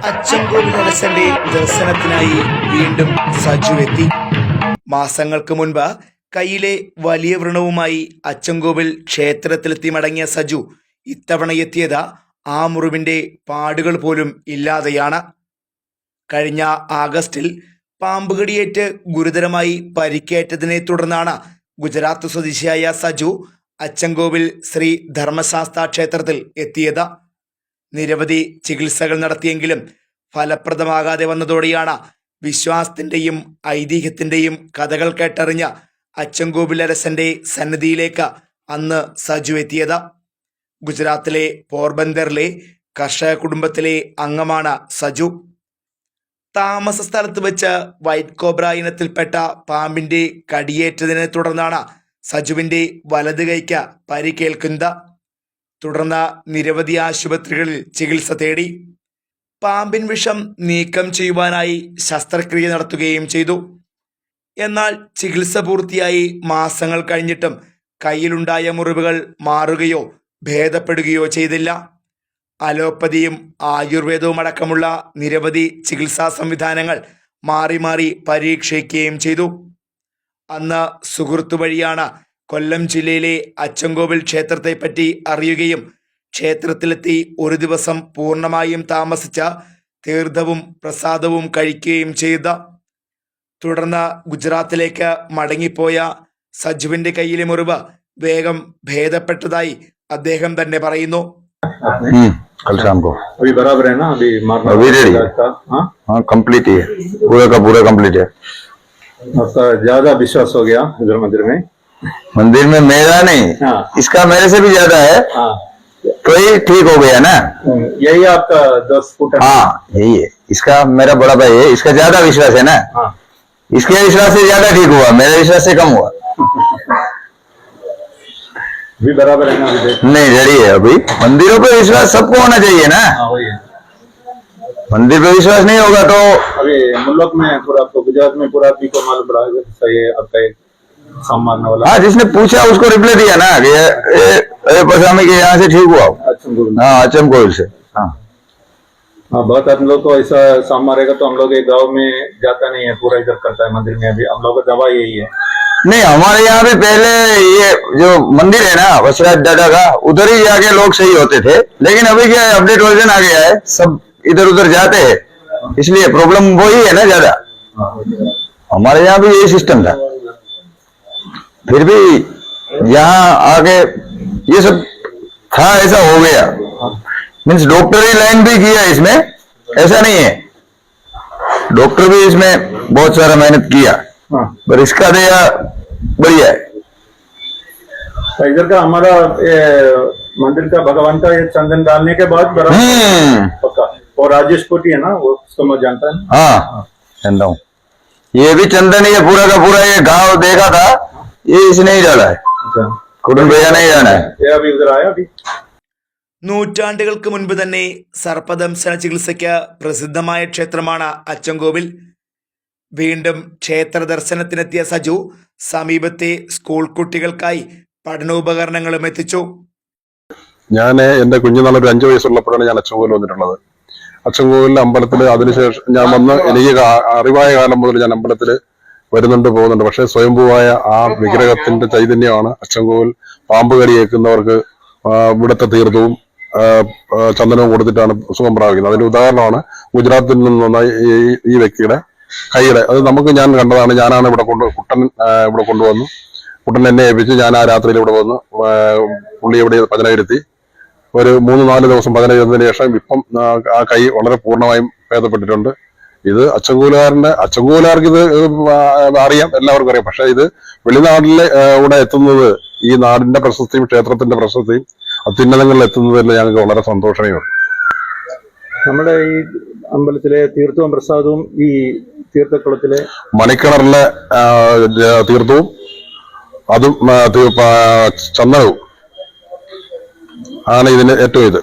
അച്ചൻകോവിൽ അരസന്റെ ദർശനത്തിനായി വീണ്ടും സജു എത്തി. മാസങ്ങൾക്ക് മുൻപ് കയ്യിലെ വലിയ വ്രണവുമായി അച്ചൻകോവിൽ ക്ഷേത്രത്തിലെത്തി മടങ്ങിയ സജു ഇത്തവണ എത്തിയത് ആ മുറിവിന്റെ പാടുകൾ പോലും ഇല്ലാതെയാണ്. കഴിഞ്ഞ ആഗസ്റ്റിൽ പാമ്പുകടിയേറ്റ് ഗുരുതരമായി പരിക്കേറ്റതിനെ തുടർന്നാണ് ഗുജറാത്ത് സ്വദേശിയായ സജു അച്ചൻകോവിൽ ശ്രീ ധർമ്മശാസ്ത്ര ക്ഷേത്രത്തിൽ എത്തിയത്. നിരവധി ചികിത്സകൾ നടത്തിയെങ്കിലും ഫലപ്രദമാകാതെ വന്നതോടെയാണ് വിശ്വാസത്തിൻ്റെയും ഐതിഹ്യത്തിൻ്റെയും കഥകൾ കേട്ടറിഞ്ഞ അച്ചൻകോവിൽ അരസന്റെ സന്നിധിയിലേക്ക് അന്ന് സജു എത്തിയത്. ഗുജറാത്തിലെ പോർബന്ദറിലെ കർഷക കുടുംബത്തിലെ അംഗമാണ് സജു. താമസ സ്ഥലത്ത് വെച്ച് വൈറ്റ് കോബ്ര ഇനത്തിൽപ്പെട്ട പാമ്പിന്റെ കടിയേറ്റതിനെ തുടർന്നാണ് സജുവിന്റെ വലത് കൈക്ക് പരിക്കേൽക്കുന്നത്. തുടർന്ന് നിരവധി ആശുപത്രികളിൽ ചികിത്സ തേടി. പാമ്പിൻ വിഷം നീക്കം ചെയ്യുവാനായി ശസ്ത്രക്രിയ നടത്തുകയും ചെയ്തു. എന്നാൽ ചികിത്സ പൂർത്തിയായി മാസങ്ങൾ കഴിഞ്ഞിട്ടും കയ്യിലുണ്ടായ മുറിവുകൾ മാറുകയോ ഭേദപ്പെടുകയോ ചെയ്തില്ല. അലോപ്പതിയും ആയുർവേദവും അടക്കമുള്ള നിരവധി ചികിത്സാ സംവിധാനങ്ങൾ മാറി മാറി പരീക്ഷിക്കുകയും ചെയ്തു. അന്ന് സുഹൃത്തു വഴിയാണ് കൊല്ലം ജില്ലയിലെ അച്ചൻകോവിൽ ക്ഷേത്രത്തെപ്പറ്റി അറിയുകയും ക്ഷേത്രത്തിലെത്തി ഒരു ദിവസം പൂർണ്ണമായും താമസിച്ച തീർത്ഥവും പ്രസാദവും കഴിക്കുകയും ചെയ്ത. തുടർന്ന് ഗുജറാത്തിലേക്ക് മടങ്ങിപ്പോയ സജുവിന്റെ കയ്യിലെ മുറിവ് വേഗം ഭേദപ്പെട്ടതായി അദ്ദേഹം തന്നെ പറയുന്നു. कल शाम को अभी बराबर है ना? अभी रेडी है। हाँ कंप्लीट ही है, पूरा का पूरा कंप्लीट है। आपका ज्यादा विश्वास हो गया इधर मंदिर में? मंदिर में मेरा नहीं, हाँ। इसका मेरे से भी ज्यादा है। हाँ। तो ये ठीक हो गया ना? यही आपका 10 फुट? हाँ यही है, इसका मेरा बड़ा भाई है, इसका ज्यादा विश्वास है ना। हाँ। इसके विश्वास से ज्यादा ठीक हुआ, मेरे विश्वास से कम हुआ। भी बराबर है ना? अभी नहीं रेडी है। अभी मंदिरों पे विश्वास सबको होना चाहिए ना। हाँ वही है। मंदिर पे विश्वास नहीं होगा तो अभी मुल्क में पूरा आपको गुजरात में पूरा आदमी को मालूम पड़ा है सही है आपका एक साम मारने वाला? हाँ, जिसने पूछा उसको रिप्लाई दिया ना कि पसामी के यहाँ से ठीक हुआ। हाँ अचनकोविल से। हाँ हाँ, बहुत आदमी लोग को ऐसा साम मारेगा तो हम लोग एक गाँव में जाता नहीं है, पूरा इधर करता है मंदिर में। अभी हम लोग का दवा यही है। नहीं, हमारे यहाँ भी पहले ये जो मंदिर है ना वसराज दादा का, उधर ही जाके लोग सही होते थे, लेकिन अभी क्या है अपडेट वर्जन आ गया है, सब इधर उधर जाते हैं, इसलिए प्रॉब्लम वही है ना ज्यादा। हमारे यहाँ भी यही सिस्टम था, फिर भी यहाँ आके ये सब था, ऐसा हो गया। मीन्स डॉक्टरी लाइन भी किया इसमें, ऐसा नहीं है, डॉक्टर भी इसमें बहुत सारा मेहनत किया, पर इसका दया बढ़िया है। इधर का हमारा मंदिर का भगवान का ये चंदन डालने के बाद पक्का। और राजेश कोटी है ना, वो उसको मैं जानता है। हाँ जानता हूँ, ये भी चंदन ही है पूरा का पूरा। ये गाँव देखा था, ये इसने ही डाला है, कुटुंब भैया नहीं जाना है। ये अभी उधर आया अभी। നൂറ്റാണ്ടുകൾക്ക് മുൻപ് തന്നെ സർപ്പദംശന ചികിത്സയ്ക്ക് പ്രസിദ്ധമായ ക്ഷേത്രമാണ് അച്ചൻകോവിൽ. വീണ്ടും ക്ഷേത്ര ദർശനത്തിനെത്തിയ സജു സമീപത്തെ സ്കൂൾ കുട്ടികൾക്കായി പഠനോപകരണങ്ങളും എത്തിച്ചു. ഞാൻ എന്റെ കുഞ്ഞുനാൾ ഒരു 5 വയസ്സുള്ളപ്പോഴാണ് ഞാൻ അച്ചൻകോവിൽ വന്നിട്ടുള്ളത്. അച്ചൻകോവിൽ അമ്പലത്തിൽ അതിനുശേഷം ഞാൻ വന്ന് എനിക്ക് അറിവായ കാലം മുതൽ ഞാൻ അമ്പലത്തിൽ വരുന്നുണ്ട് പോകുന്നുണ്ട്. പക്ഷെ സ്വയംഭൂവായ ആ വിഗ്രഹത്തിന്റെ ചൈതന്യമാണ് അച്ചൻകോവിൽ പാമ്പ് കടിയേക്കുന്നവർക്ക് ഇവിടുത്തെ തീർത്ഥവും ചന്ദനവും കൊടുത്തിട്ടാണ് സുഖം പ്രാപിക്കുന്നത്. അതിന്റെ ഉദാഹരണമാണ് ഗുജറാത്തിൽ നിന്നുള്ള ഈ വ്യക്തിയുടെ കൈയുടെ. അത് ഞാൻ കണ്ടതാണ്. ഞാനാണ് കുട്ടൻ ഇവിടെ കൊണ്ടുവന്നു. കുട്ടൻ എന്നെ ഏൽപ്പിച്ച് ഞാൻ ആ രാത്രിയിൽ ഇവിടെ വന്നു പുള്ളി ഇവിടെ പതിനായിരുത്തി ഒരു 3-4 ദിവസം പതിനായിരുന്നതിന് ശേഷം ഇപ്പം ആ കൈ വളരെ പൂർണ്ണമായും ഭേദപ്പെട്ടിട്ടുണ്ട്. ഇത് അച്ചൻകോവിലുകാർക്ക് ഇത് അറിയാം, എല്ലാവർക്കും അറിയാം. പക്ഷെ ഇത് വെളിനാട്ടിലെ ഇവിടെ എത്തുന്നത് ഈ നാടിന്റെ പ്രശസ്തിയും ക്ഷേത്രത്തിന്റെ പ്രശസ്തിയും അത്യുന്നതങ്ങളിൽ എത്തുന്നതിൽ ഞങ്ങൾക്ക് വളരെ സന്തോഷമേ ഉള്ളൂ. നമ്മുടെ ഈ അമ്പലത്തിലെ തീർത്ഥവും പ്രസാദവും ഈ തീർത്ഥക്കുളത്തിലെ മണിക്കിണറിലെ തീർത്ഥവും അതും ചന്ദനവും ആണ് ഇതിന് ഏറ്റവും ഇത്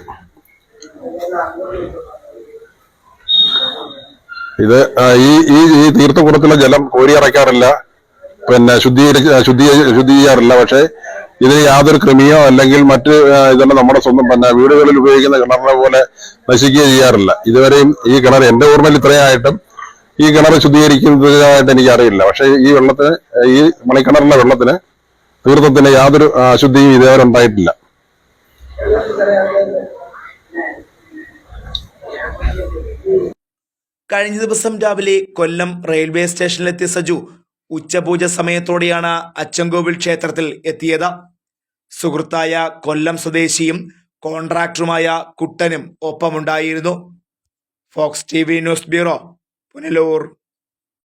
ഈ തീർത്ഥക്കുളത്തിലെ ജലം കോരി അറയ്ക്കാറില്ല, പിന്നെ ശുദ്ധീകരിക്കാറില്ല. പക്ഷെ ഇതിന് യാതൊരു കൃമിയോ അല്ലെങ്കിൽ മറ്റ് ഇതെല്ലാം നമ്മുടെ സ്വന്തം വീടുകളിൽ ഉപയോഗിക്കുന്ന കിണറിനെ പോലെ നശിക്കുകയോ ചെയ്യാറില്ല. ഇതുവരെയും ഈ കിണർ എന്റെ ഓർമ്മയിൽ ഇത്രയായിട്ടും ഈ കിണർ ശുദ്ധീകരിക്കുന്നതായിട്ട് എനിക്കറിയില്ല. പക്ഷെ ഈ വെള്ളത്തിന്, ഈ മണിക്കിണറിലെ വെള്ളത്തിന് തീർത്ഥത്തിന് യാതൊരു അശുദ്ധിയും ഇതേവരെ ഉണ്ടായിട്ടില്ല. കഴിഞ്ഞ ദിവസം രാവിലെ കൊല്ലം റെയിൽവേ സ്റ്റേഷനിലെത്തിയ സജു ഉച്ചപൂജ സമയത്തോടെയാണ് അച്ചൻകോവിൽ ക്ഷേത്രത്തിൽ എത്തിയത്. സുഹൃത്തായ കൊല്ലം സ്വദേശിയും കോൺട്രാക്ടറുമായ കുട്ടനും ഒപ്പമുണ്ടായിരുന്നു. Fox TV news bureau, Punalur.